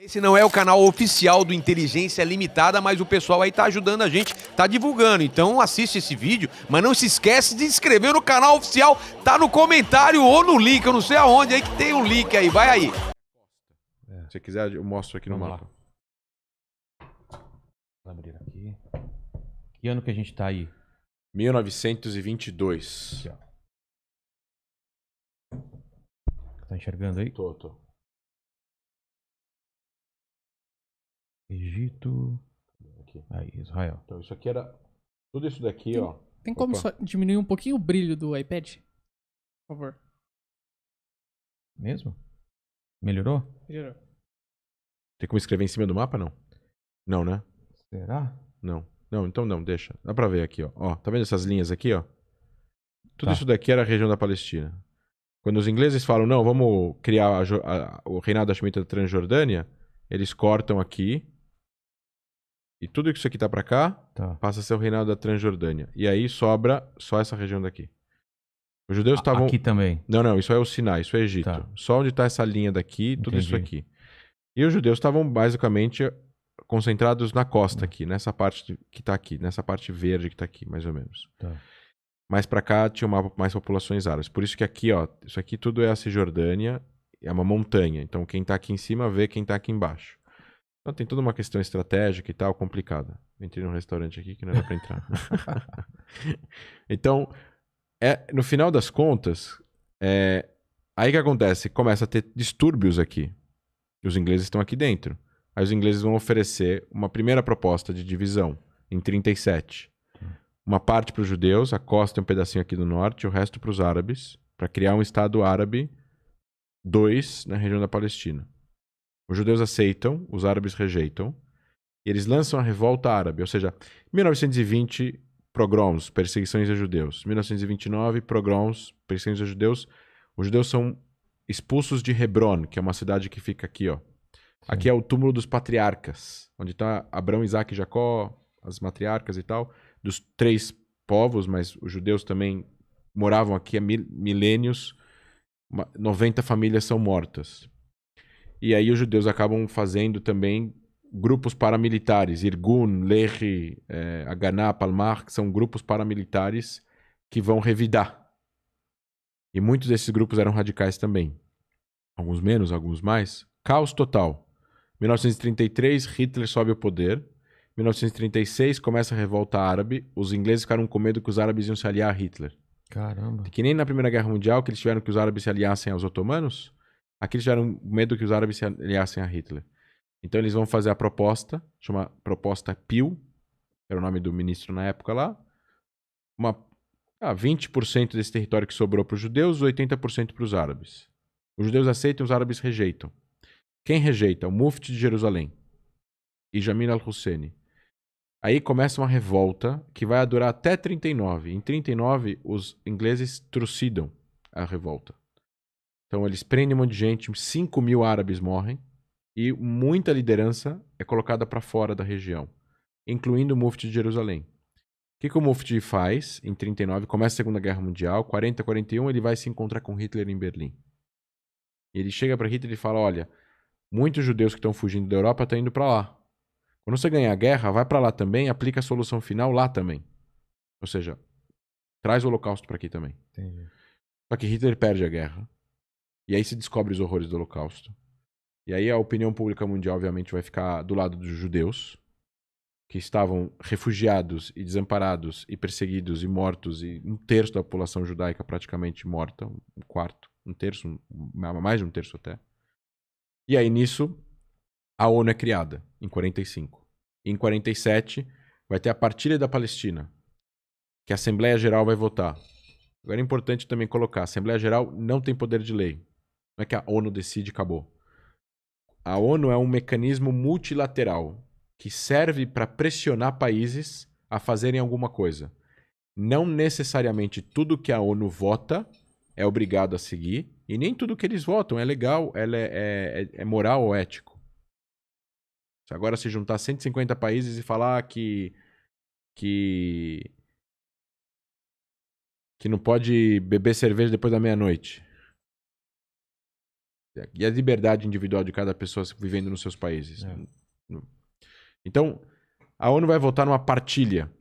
Esse não é o canal oficial do Inteligência Limitada, mas o pessoal aí tá ajudando a gente, tá divulgando. Então assiste esse vídeo, mas não se esquece de se inscrever no canal oficial, tá no comentário ou no link, eu não sei aonde aí que tem um link aí, vai aí. Se você quiser, eu mostro aqui no mapa. Vou abrir aqui. Que ano que a gente tá aí? 1922. Aqui, ó. Tá enxergando aí? Tô. Egito. Aqui. Aí, Israel. Então isso aqui era... Tudo isso daqui, ó. Tem como Opa. só diminuir um pouquinho o brilho do iPad? Por favor. Mesmo? Melhorou? Melhorou. Tem como escrever em cima do mapa, não? Não, né? Será? Não. Não, então não, deixa. Dá pra ver aqui, ó. Ó, tá vendo essas linhas aqui, ó? Tudo Tá. isso daqui era a região da Palestina. Quando os ingleses falam, não, vamos criar o reinado hashemita da Transjordânia, eles cortam aqui. E tudo isso aqui tá pra cá, Tá. passa a ser o reinado da Transjordânia. E aí sobra só essa região daqui. Os judeus estavam... Aqui também. Não, isso é o Sinai, isso é Egito. Tá. Só onde tá essa linha daqui, tudo isso Entendi. aqui. E os judeus estavam basicamente concentrados na costa aqui, nessa parte que tá aqui, nessa parte verde que tá aqui, mais ou menos. Tá. Mais pra cá tinha mais populações árabes. Por isso que aqui, ó, isso aqui tudo é a Cisjordânia, é uma montanha. Então quem tá aqui em cima vê quem tá aqui embaixo. Então tem toda uma questão estratégica e tal, complicada. Entrei num restaurante aqui que não era pra entrar. Então, no final das contas, aí que acontece? Começa a ter distúrbios aqui. Os ingleses estão aqui dentro. Aí os ingleses vão oferecer uma primeira proposta de divisão, em 37. Uma parte para os judeus, a costa e um pedacinho aqui do norte, o resto para os árabes, para criar um Estado árabe 2 na região da Palestina. Os judeus aceitam, os árabes rejeitam, e eles lançam a revolta árabe, ou seja, 1920, pogroms, perseguições a judeus. 1929, pogroms, perseguições a judeus. Os judeus são expulsos de Hebron, que é uma cidade que fica aqui, ó. Aqui é o túmulo dos patriarcas, onde está Abraão, Isaac e Jacó, as matriarcas e tal, dos 3 povos, mas os judeus também moravam aqui há milênios. 90 famílias são mortas. E aí os judeus acabam fazendo também grupos paramilitares, Irgun, Lehi, Haganah, Palmar, que são grupos paramilitares que vão revidar. E muitos desses grupos eram radicais também. Alguns menos, alguns mais. Caos total. 1933, Hitler sobe ao poder. 1936, começa a revolta árabe. Os ingleses ficaram com medo que os árabes iam se aliar a Hitler. Caramba. Que nem na Primeira Guerra Mundial, que eles tiveram que os árabes se aliassem aos otomanos. Aqui eles tiveram medo que os árabes se aliassem a Hitler. Então eles vão fazer a proposta, chama Proposta Peel, era o nome do ministro na época lá. 20% desse território que sobrou para os judeus, 80% para os árabes. Os judeus aceitam, os árabes rejeitam. Quem rejeita? O Mufti de Jerusalém e Jamil al-Husseini. Aí começa uma revolta que vai durar até 39. Em 39, os ingleses trucidam a revolta. Então eles prendem um monte de gente, 5 mil árabes morrem e muita liderança é colocada para fora da região, incluindo o Mufti de Jerusalém. O que o Mufti faz em 39? Começa a Segunda Guerra Mundial, 40, 41, ele vai se encontrar com Hitler em Berlim. E ele chega para Hitler e fala, olha, muitos judeus que estão fugindo da Europa estão indo para lá. Quando você ganhar a guerra, vai para lá também, aplica a solução final lá também. Ou seja, traz o Holocausto para aqui também. Entendi. Só que Hitler perde a guerra. E aí se descobre os horrores do Holocausto. E aí a opinião pública mundial, obviamente, vai ficar do lado dos judeus, que estavam refugiados e desamparados e perseguidos e mortos, e 1/3 da população judaica praticamente morta, 1/4, 1/3, mais de 1/3 até. E aí nisso, a ONU é criada, em 45. E em 47, vai ter a partilha da Palestina, que a Assembleia Geral vai votar. Agora é importante também colocar, a Assembleia Geral não tem poder de lei. Não é que a ONU decide e acabou. A ONU é um mecanismo multilateral que serve para pressionar países a fazerem alguma coisa. Não necessariamente tudo que a ONU vota é obrigado a seguir, e nem tudo que eles votam é legal, é moral ou ético. Se agora se juntar 150 países e falar que não pode beber cerveja depois da meia-noite. E a liberdade individual de cada pessoa vivendo nos seus países. É. Então, a ONU vai votar numa partilha.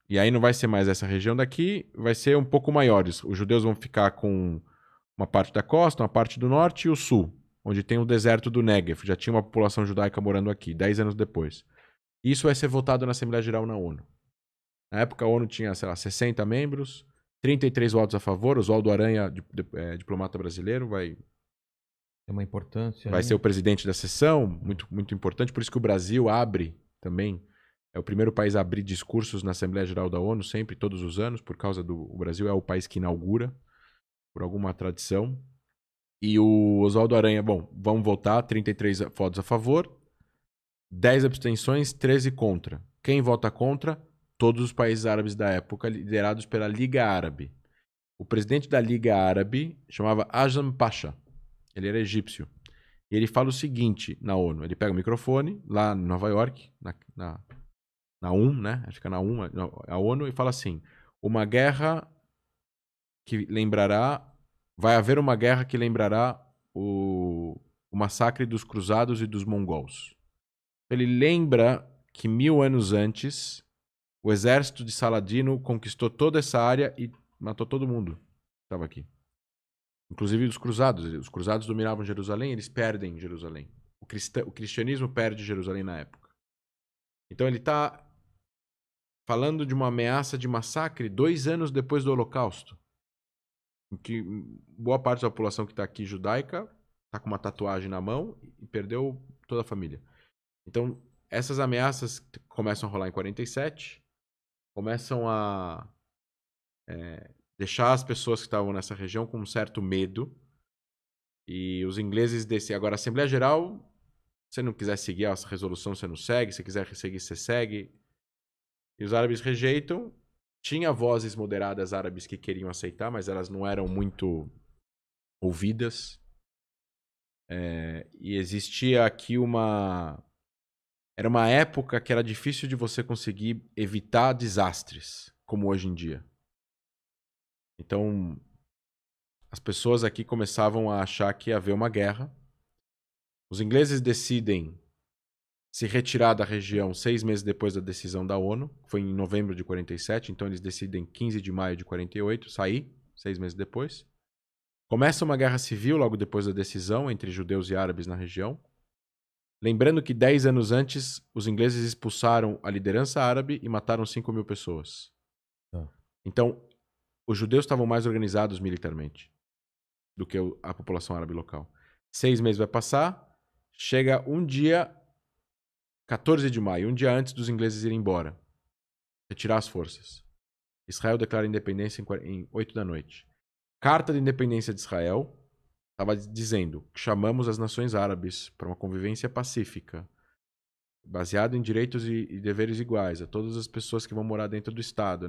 E aí não vai ser mais essa região daqui, vai ser um pouco maiores. Os judeus vão ficar com uma parte da costa, uma parte do norte e o sul, onde tem o deserto do Negev. Já tinha uma população judaica morando aqui, 10 anos depois. Isso vai ser votado na Assembleia Geral na ONU. Na época, a ONU tinha, sei lá, 60 membros, 33 votos a favor. Oswaldo Aranha, diplomata brasileiro, vai Tem uma importância. vai aí. ser o presidente da sessão, muito, muito importante. Por isso que o Brasil abre também. É o primeiro país a abrir discursos na Assembleia Geral da ONU, sempre, todos os anos, por causa do... O Brasil é o país que inaugura, por alguma tradição. E o Oswaldo Aranha, bom, vamos votar, 33 votos a favor, 10 abstenções, 13 contra. Quem vota contra? Todos os países árabes da época, liderados pela Liga Árabe. O presidente da Liga Árabe chamava Azam Pasha. Ele era egípcio. E ele fala o seguinte na ONU. Ele pega o microfone, lá em Nova York, na UM, né? Fica na UM, a ONU, e fala assim: uma guerra que lembrará... Vai haver uma guerra que lembrará o massacre dos cruzados e dos mongols. Ele lembra que 1000 anos antes, o exército de Saladino conquistou toda essa área e matou todo mundo que estava aqui. Inclusive os cruzados. Os cruzados dominavam Jerusalém, eles perdem Jerusalém. O cristianismo perde Jerusalém na época. Então ele está falando de uma ameaça de massacre 2 anos depois do Holocausto. Em que boa parte da população que está aqui judaica está com uma tatuagem na mão e perdeu toda a família. Então, essas ameaças começam a rolar em 47, começam a deixar as pessoas que estavam nessa região com um certo medo. E os ingleses decidiram. Agora, a Assembleia Geral, se você não quiser seguir a resolução, você não segue. Se quiser seguir, você segue. E os árabes rejeitam. Tinha vozes moderadas árabes que queriam aceitar, mas elas não eram muito ouvidas. E existia aqui uma... Era uma época que era difícil de você conseguir evitar desastres, como hoje em dia. Então, as pessoas aqui começavam a achar que ia haver uma guerra. Os ingleses decidem se retirar da região 6 meses depois da decisão da ONU. Foi em novembro de 47, então eles decidem 15 de maio de 48, sair 6 meses depois. Começa uma guerra civil logo depois da decisão entre judeus e árabes na região. Lembrando que 10 anos antes, os ingleses expulsaram a liderança árabe e mataram 5.000 pessoas. Então, os judeus estavam mais organizados militarmente do que a população árabe local. 6 meses vai passar, chega um dia, 14 de maio, um dia antes dos ingleses irem embora, retirar as forças. Israel declara independência em 8 da noite. Carta de Independência de Israel estava dizendo que chamamos as nações árabes para uma convivência pacífica, baseada em direitos e deveres iguais a todas as pessoas que vão morar dentro do Estado.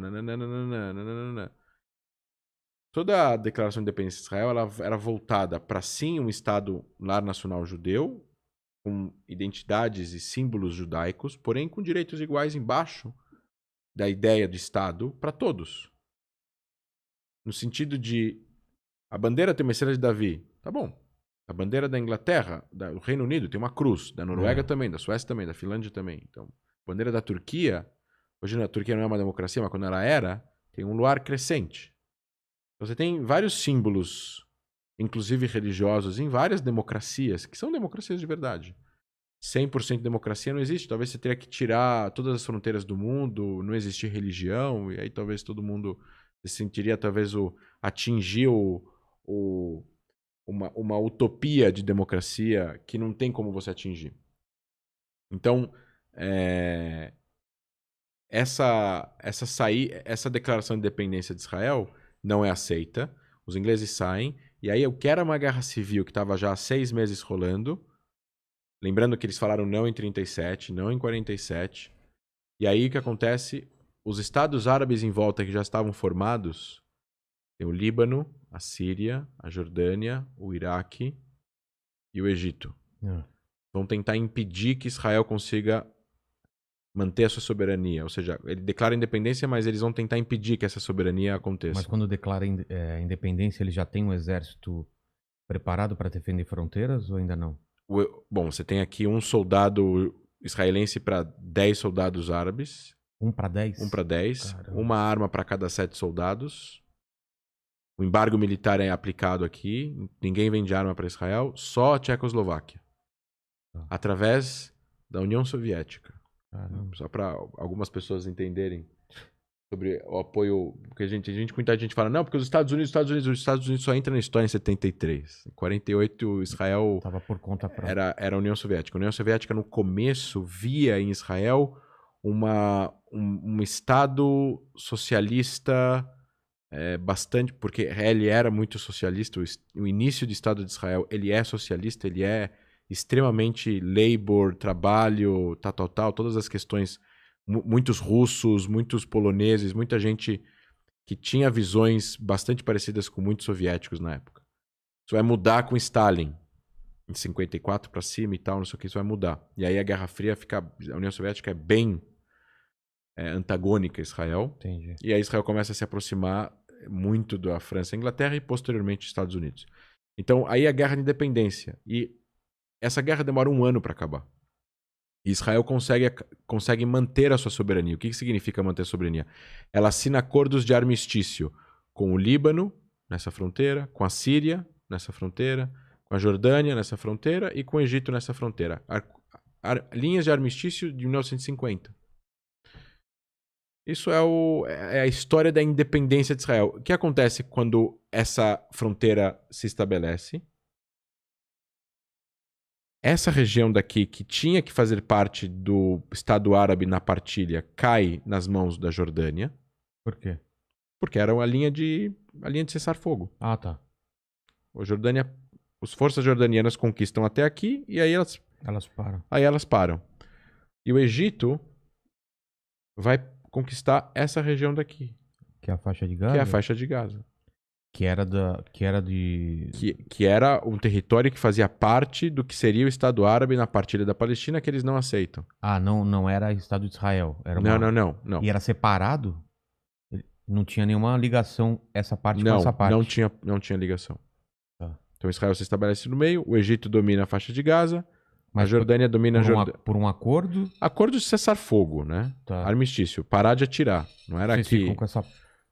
Toda a Declaração de Independência de Israel ela era voltada para, sim, um Estado lar nacional judeu, com identidades e símbolos judaicos, porém com direitos iguais embaixo da ideia de Estado para todos. No sentido de a bandeira tem uma estrela de Davi, tá bom. A bandeira da Inglaterra, do Reino Unido, tem uma cruz. Da Noruega também, da Suécia também, da Finlândia também. Então, a bandeira da Turquia, hoje a Turquia não é uma democracia, mas quando ela era, tem um luar crescente. Então, você tem vários símbolos, inclusive religiosos, em várias democracias, que são democracias de verdade. 100% de democracia não existe. Talvez você teria que tirar todas as fronteiras do mundo, não existir religião, e aí talvez todo mundo se sentiria, talvez, atingir uma utopia de democracia que não tem como você atingir. Então, essa declaração de independência de Israel não é aceita. Os ingleses saem. E aí, o que era uma guerra civil que estava já há 6 meses rolando, lembrando que eles falaram não em 37, não em 47. E aí, o que acontece? Os estados árabes em volta que já estavam formados, tem o Líbano, a Síria, a Jordânia, o Iraque e o Egito. Vão tentar impedir que Israel consiga manter a sua soberania. Ou seja, ele declara independência, mas eles vão tentar impedir que essa soberania aconteça. Mas quando declara independência, ele já tem um exército preparado para defender fronteiras ou ainda não? Bom, você tem aqui um soldado israelense para 10 soldados árabes. 1 para 10? 1 para 10. Caramba. Uma arma para cada 7 soldados. O embargo militar é aplicado aqui. Ninguém vende arma para Israel. Só a Tchecoslováquia. Através da União Soviética. Caramba. Só para algumas pessoas entenderem sobre o apoio. Porque muita gente fala, não, porque os Estados Unidos só entra na história em 73. Em 48, Israel Tava por conta própria. era a União Soviética. A União Soviética, no começo, via em Israel um Estado socialista bastante, porque ele era muito socialista. O início do Estado de Israel, ele é socialista, ele é extremamente labor, trabalho, tal, todas as questões, muitos russos, muitos poloneses, muita gente que tinha visões bastante parecidas com muitos soviéticos na época. Isso vai mudar com Stalin, em 54 para cima e tal, não sei o que, isso vai mudar. E aí a Guerra Fria a União Soviética é bem antagônica a Israel. Entendi. E aí Israel começa a se aproximar muito da França e Inglaterra e posteriormente dos Estados Unidos. Então aí a Guerra de Independência. E essa guerra demora 1 ano para acabar. E Israel consegue manter a sua soberania. O que significa manter a soberania? Ela assina acordos de armistício com o Líbano, nessa fronteira, com a Síria, nessa fronteira, com a Jordânia, nessa fronteira, e com o Egito, nessa fronteira. Linhas de armistício de 1950. Isso é a história da independência de Israel. O que acontece quando essa fronteira se estabelece? Essa região daqui, que tinha que fazer parte do Estado Árabe na partilha, cai nas mãos da Jordânia. Por quê? Porque era a linha de cessar-fogo. Ah, tá. As forças jordanianas conquistam até aqui e aí elas Param. E o Egito vai conquistar essa região daqui, Que é a faixa de Gaza? que é a faixa de Gaza. Que era de... Que era um território que fazia parte do que seria o Estado Árabe na partilha da Palestina, que eles não aceitam. Ah, não era Estado de Israel. Era Não. E era separado? Não tinha nenhuma ligação essa parte com essa parte? Não tinha ligação. Tá. Então Israel se estabelece no meio, o Egito domina a faixa de Gaza, a Mas Jordânia domina a Jordânia. por um acordo? Acordo de cessar-fogo, né? Tá. Armistício, parar de atirar. Não era Vocês aqui. ficam com essa...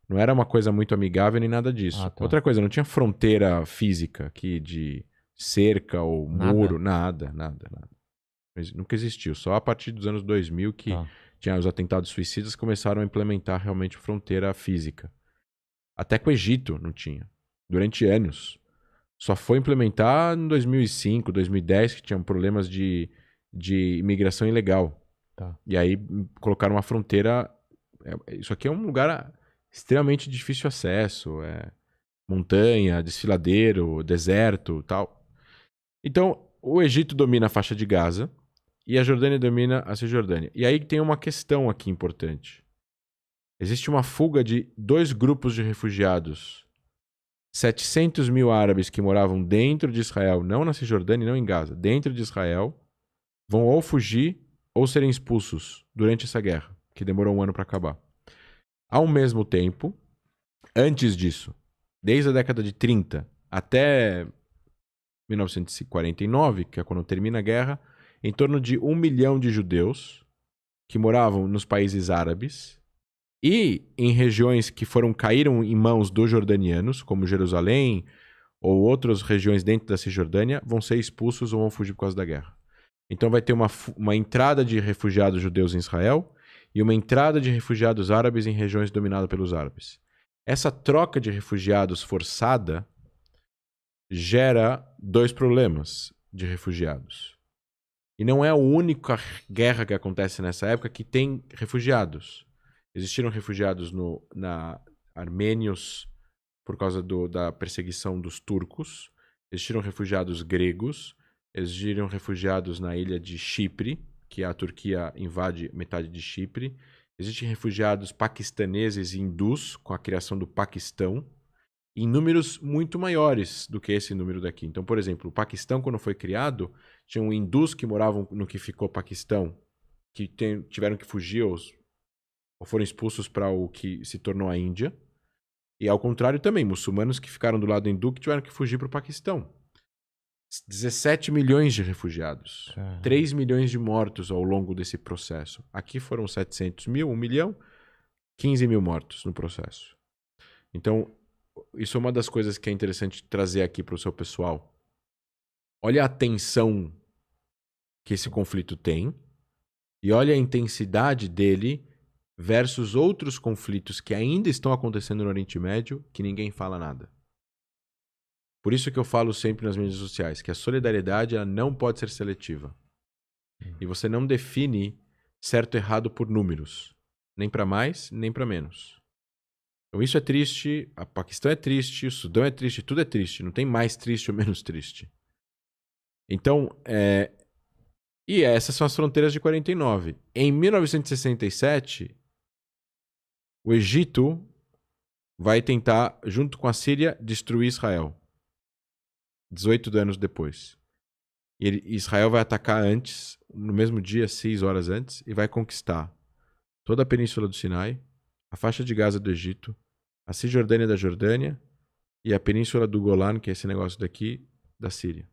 Não era uma coisa muito amigável nem nada disso. Ah, tá. Outra coisa, não tinha fronteira física aqui de cerca ou muro, nada. Mas nunca existiu. Só a partir dos anos 2000 que tinha os atentados suicidas começaram a implementar realmente fronteira física. Até com o Egito não tinha. Durante anos. Só foi implementar em 2005, 2010, que tinham problemas de imigração ilegal. Tá. E aí colocaram uma fronteira... Isso aqui é um lugar extremamente difícil acesso. Montanha, desfiladeiro, deserto, tal. Então, o Egito domina a faixa de Gaza e a Jordânia domina a Cisjordânia. E aí tem uma questão aqui importante. Existe uma fuga de 2 grupos de refugiados. 700 mil árabes que moravam dentro de Israel, não na Cisjordânia e não em Gaza, dentro de Israel, vão ou fugir ou serem expulsos durante essa guerra, que demorou 1 ano para acabar. Ao mesmo tempo, antes disso, desde a década de 30 até 1949, que é quando termina a guerra, em torno de 1 milhão de judeus que moravam nos países árabes e em regiões que caíram em mãos dos jordanianos, como Jerusalém ou outras regiões dentro da Cisjordânia, vão ser expulsos ou vão fugir por causa da guerra. Então vai ter uma entrada de refugiados judeus em Israel e uma entrada de refugiados árabes em regiões dominadas pelos árabes. Essa troca de refugiados forçada gera 2 problemas de refugiados. E não é a única guerra que acontece nessa época que tem refugiados. Existiram refugiados armênios por causa da perseguição dos turcos. Existiram refugiados gregos. Existiram refugiados na ilha de Chipre, que a Turquia invade metade de Chipre. Existem refugiados paquistaneses e hindus, com a criação do Paquistão, em números muito maiores do que esse número daqui. Então, por exemplo, o Paquistão, quando foi criado, tinham hindus que moravam no que ficou Paquistão, que tiveram que fugir ou foram expulsos para o que se tornou a Índia. E, ao contrário, também, muçulmanos que ficaram do lado hindu que tiveram que fugir para o Paquistão. 17 milhões de refugiados. Caramba. 3 milhões de mortos ao longo desse processo. Aqui foram 700 mil, 1 milhão, 15 mil mortos no processo. Então, isso é uma das coisas que é interessante trazer aqui para o seu pessoal. Olha a tensão que esse conflito tem e olha a intensidade dele versus outros conflitos que ainda estão acontecendo no Oriente Médio que ninguém fala nada. Por isso que eu falo sempre nas mídias sociais que a solidariedade ela não pode ser seletiva. E você não define certo e errado por números. Nem para mais, nem para menos. Então isso é triste, a Paquistão é triste, o Sudão é triste, tudo é triste. Não tem mais triste ou menos triste. Então, e essas são as fronteiras de 49. Em 1967, o Egito vai tentar, junto com a Síria, destruir Israel. 18 anos depois. E Israel vai atacar antes, no mesmo dia, 6 horas antes, e vai conquistar toda a Península do Sinai, a faixa de Gaza do Egito, a Cisjordânia da Jordânia e a Península do Golan, que é esse negócio daqui, da Síria.